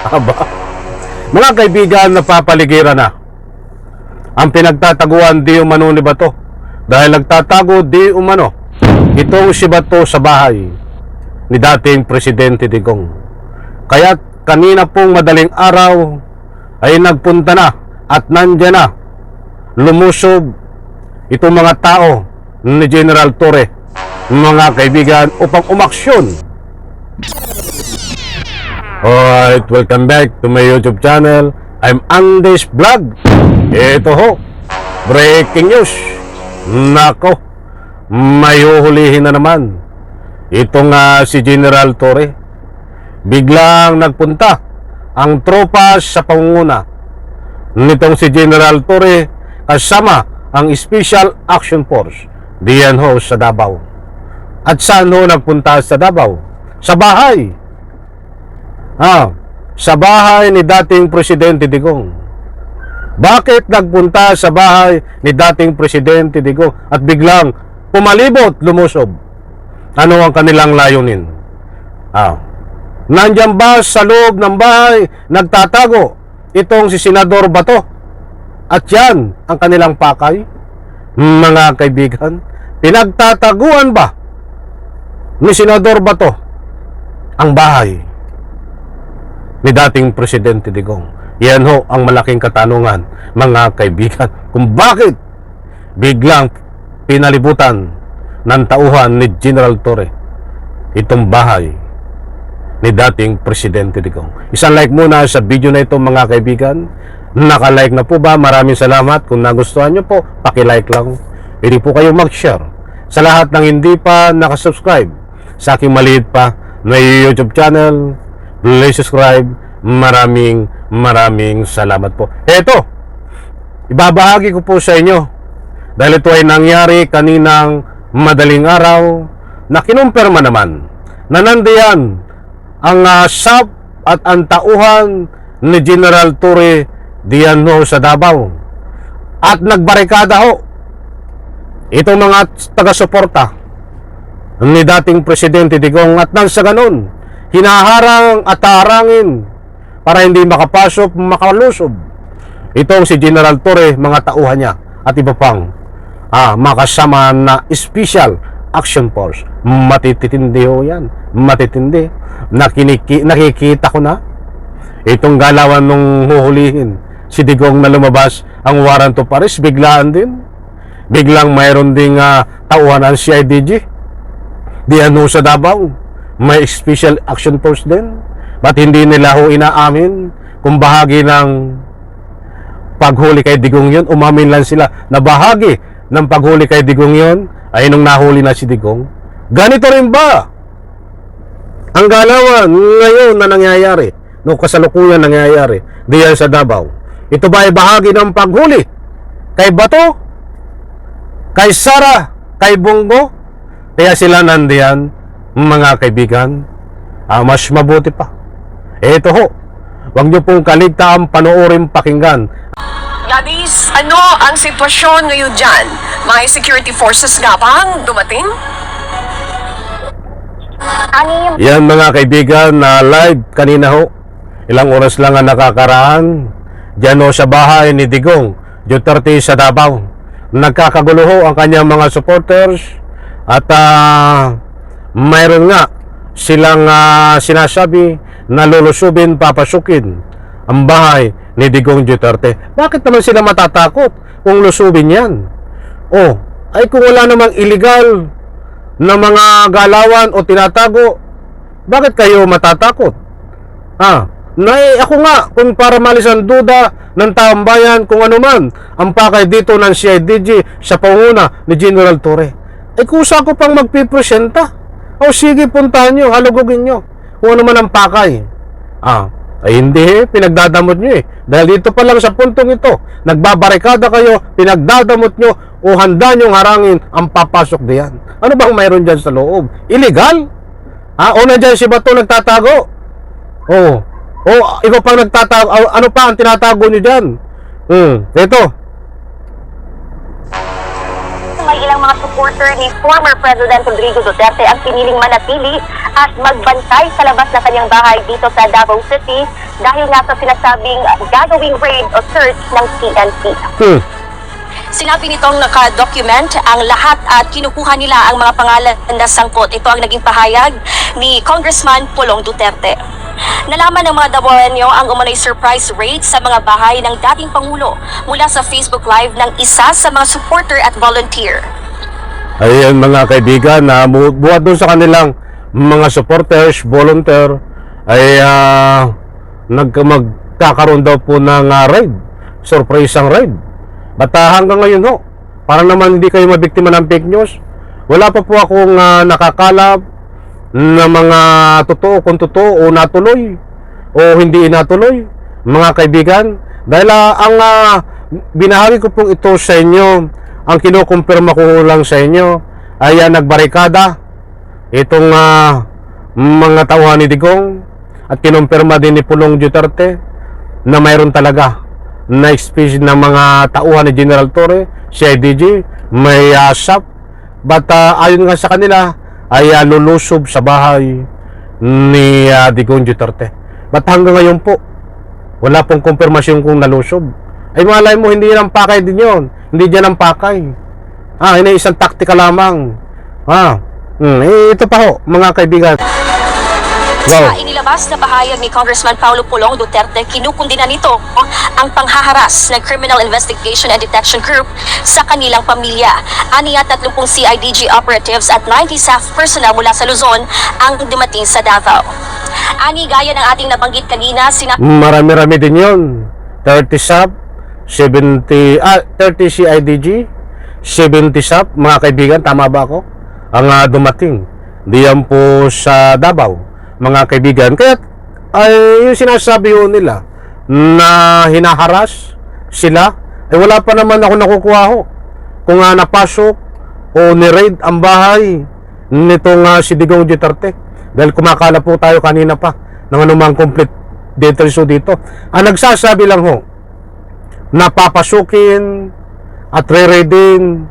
Aba, mga kaibigan, napapaligiran na ang pinagtataguan di umano ni Bato dahil nagtatago di umano itong si Bato sa bahay ni dating Presidente Digong. Kaya kanina pong madaling araw ay nagpunta na at nandyan na lumusob itong mga tao ni General Torre, mga kaibigan, upang umaksyon. Alright, welcome back to my YouTube channel. I'm Andes Vlog. Ito ho, breaking news. Nako, may huhulihin na naman itong si General Torre. Biglang nagpunta ang tropa sa pangunguna nitong si General Torre kasama ang Special Action Force diyan ho sa Davao. At saan ho nagpunta sa Davao? Sa bahay. Sa bahay ni dating Presidente Digong. Bakit nagpunta sa bahay ni dating Presidente Digong at biglang pumalibot, lumusob? Ano ang kanilang layunin? Nandiyan ba sa loob ng bahay nagtatago itong si Senador Bato? At yan ang kanilang pakay? Mga kaibigan, pinagtataguan ba ni Senador Bato ang bahay ni dating Presidente Digong? Yan ho ang malaking katanungan, mga kaibigan, kung bakit biglang pinalibutan ng tauhan ni General Torre itong bahay ni dating Presidente Digong. Isang like muna sa video na ito, mga kaibigan. Naka-like na po ba? Maraming salamat. Kung nagustuhan nyo po, paki-like lang. Pwede po kayo mag-share. Sa lahat ng hindi pa nakasubscribe sa aking maliit pa na YouTube channel, please subscribe. Maraming salamat po. Eto, ibabahagi ko po sa inyo dahil ito ay nangyari kaninang madaling araw na kinumpirma naman na nandiyan ang SAP at ang tauhan ni General Torre diyan ho sa Davao at nagbarikada ho itong mga taga-suporta ni dating Presidente Digong at nang sa ganun hinaharang at harangin para hindi makapasok, makalusob itong si General Torre, mga tauhan niya at iba pang makasama na Special Action Force. Matitindi ho yan, matitindi. Nakikita ko na itong galawan nung huhulihin si Digong na lumabas ang warrant of arrest, biglaan din. Biglang mayroon ding tauhan ng CIDG diyan ho sa Davao, may Special Action Force din. Ba't hindi nila ho inaamin kung bahagi ng paghuli kay Digong yun? Umamin lang sila na bahagi ng paghuli kay Digong yun ay nung nahuli na si Digong. Ganito rin ba ang galawan ngayon na nangyayari, no, kasalukuyan nangyayari diyan sa Davao? Ito ba ay bahagi ng paghuli kay Bato, kay Sara, kay Bongo? Kaya sila nandiyan, mga kaibigan. Mas mabuti pa, eto ho, huwag nyo pong kaligtaan panoorin, pakinggan. Gadis, ano ang sitwasyon ngayon dyan? May security forces nga bang dumating? Yan, mga kaibigan, na live kanina ho. Ilang oras lang ang nakakaraan dyan ho sa bahay ni Digong Duterte sa Davao. Nagkakagulo ho ang kanyang mga supporters at mayroon nga silang sinasabi na lulusubin, papasukin ang bahay ni Digong Duterte. Bakit naman sila matatakot kung lusubin yan? Ay kung wala namang illegal na mga galawan o tinatago, bakit kayo matatakot? Ako nga, kung para malis ang duda ng taong bayan kung ano man ang pakay dito ng CIDG sa panguna ni General Torre, ay kusa ko pang magpipresenta. Sige, puntahan nyo, halugugin nyo kung ano man ang pakay. Ay hindi, pinagdadamot nyo dahil dito pa lang sa puntong ito, nagbabarikada kayo, pinagdadamot nyo o handa nyong harangin ang papasok diyan. Ano bang mayroon dyan sa loob? Illegal? O nandyan si Bato nagtatago? Ikaw pang nagtatago. Ano pa ang tinatago nyo dyan? Ito. May ilang mga supporter ni former President Rodrigo Duterte ang piniling manatili at magbantay sa labas ng kanyang bahay dito sa Davao City dahil nga sa sinasabing gagawing raid o search ng PNP. Sinabi nitong naka-document ang lahat at kinukuha nila ang mga pangalan na sangkot. Ito ang naging pahayag ni Congressman Pulong Duterte. Nalaman ng mga Davaoenyo ang umano'y surprise raid sa mga bahay ng dating Pangulo mula sa Facebook Live ng isa sa mga supporter at volunteer. Ayan mga kaibigan, na buhat doon sa kanilang mga supporters, volunteer, ay magkakaroon daw po ng raid, surprise ang raid. But hanggang ngayon ho, parang naman hindi kayo mabiktima ng fake news. Wala pa po akong nakakalap na mga totoo, kung totoo o natuloy o hindi natuloy, mga kaibigan. Dahil ang binahagi ko pong ito sa inyo, ang kinukumpirma ko lang sa inyo ay nagbarikada itong mga tauhan ni Digong at kinumpirma din ni Pulong Duterte na mayroon talaga na speech ng mga tauhan ni General Torre, CIDG, may SAP. But ayon nga sa kanila ay lulusob sa bahay ni Digong Duterte. But hanggang ngayon po wala pong kumpirmasyon kung nalusob. Ay malay mo hindi yan ang pakay din yun. Hindi dyan ang pakay. Hindi isang taktika lamang. Ito pa ho mga kaibigan. Sa inilabas na pahayag ni Congressman Paulo Pulong Duterte, kinukundina nito ang panghaharas ng Criminal Investigation and Detection Group sa kanilang pamilya. Aniya 30 CIDG operatives at 90 staff personnel mula sa Luzon ang dumating sa Davao. Ani, gaya ng ating nabanggit kanina, marami-rami din yun. 30 SAP, 30 CIDG, 70 SAP, mga kaibigan, tama ba ako? Ang dumating diyan po sa Davao, mga kaibigan. Kaya ay yung sinasabi ho nila na hinaharas sila, wala pa naman ako nakukuha ho kung napasok o ni-raid ang bahay nitong si Digong Duterte, dahil kumakala po tayo kanina pa ng anumang complete details ho dito. Ang nagsasabi lang ho napapasukin at re-raidin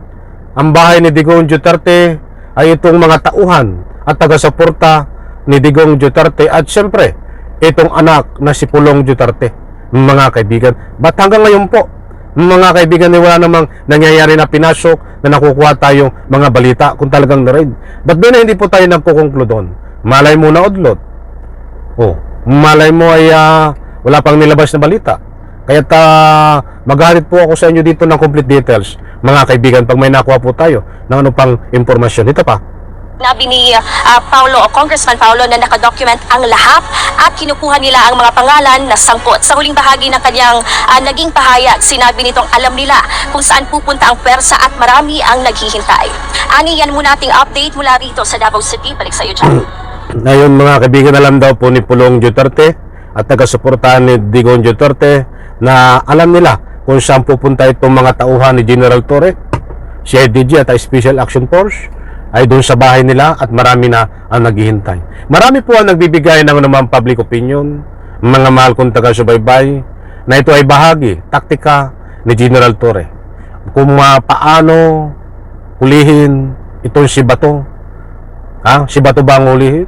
ang bahay ni Digong Duterte ay itong mga tauhan at taga-suporta ni Digong Duterte at siyempre itong anak na si Pulong Duterte, mga kaibigan. Ba't hanggang ngayon po mga kaibigan, wala namang nangyayari na pinasok na nakukuha tayong mga balita kung talagang na-raid? Ba't ba na hindi po tayo nagkukonklude doon? Malay mo na udlot, malay mo ay wala pang nilabas na balita. Kaya maghahatid po ako sa inyo dito ng complete details, mga kaibigan, pag may nakuha po tayo ng ano pang impormasyon. Ito pa, Nabi ni Congressman Paulo na nakadocument ang lahat at kinukuha nila ang mga pangalan na sangkot. Sa huling bahagi ng kanyang naging pahayag, sinabi nitong alam nila kung saan pupunta ang pwersa at marami ang naghihintay. Ani, yan muna ating update mula rito sa Davao City. Balik sa iyo, John. Ngayon mga kaibigan, alam daw po ni Pulong Duterte at taga-suportahan ni Digong Duterte na alam nila kung saan pupunta itong mga tauhan ni General Torre, CIDG at Special Action Force ay doon sa bahay nila at marami na ang naghihintay. Marami po ang nagbibigay ng naman public opinion, mga mahal kong taga-subaybay, na ito ay bahagi, taktika ni General Torre. Kung paano hulihin itong si Bato. Si Bato ba ang hulihin?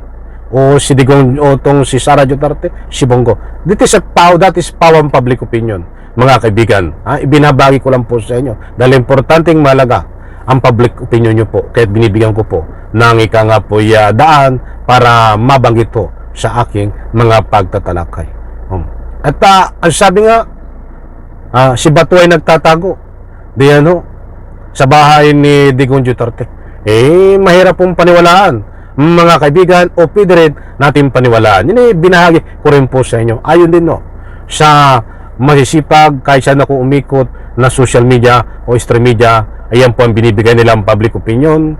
O si Digong, o itong si Sara Duterte, si Bongo. That is pawang public opinion, mga kaibigan. Ibinabagi ko lang po sa inyo dahil importanteng malaga ang public opinion nyo po, kaya binibigyan ko po ng ika nga po daan para mabanggit po sa aking mga pagtatalakay. At ang sabi nga, si Bato ay nagtatago diyan sa bahay ni Digong Duterte. Mahirap pong paniwalaan, mga kaibigan, o pwede rin natin paniwalaan. Yun binahagi ko rin po sa inyo. Ayun din sa masisipag, kahit saan ako umikot na social media o stream media, ayan po ang binibigay nilang public opinion.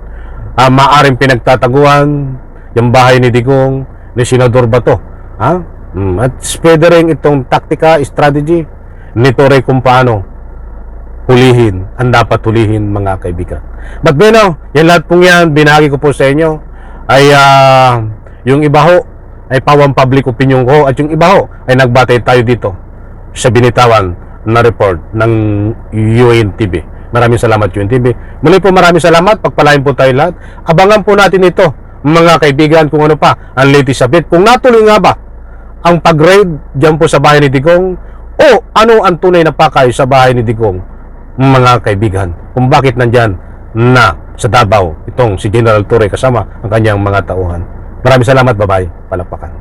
Maaring pinagtataguan yung bahay ni Digong, ni Senador Bato. At pwede rin itong taktika, strategy ni Torre kung paano hulihin ang dapat hulihin, mga kaibigan. But yan lahat pong yan, binahagi ko po sa inyo, ay yung iba ho ay pawang public opinion ko, at yung iba ho ay nagbatay tayo dito sa binitawan na report ng UNTV. Maraming salamat QNTV. Muli po maraming salamat. Pagpalain po tayo lahat. Abangan po natin ito, mga kaibigan, kung ano pa ang latest update. Kung natuloy nga ba ang pag-raid dyan po sa bahay ni Digong o ano ang tunay na pakay sa bahay ni Digong, mga kaibigan. Kung bakit nandyan na sa Davao itong si General Torre kasama ang kanyang mga tauhan. Maraming salamat. Bye-bye. Palakpakan.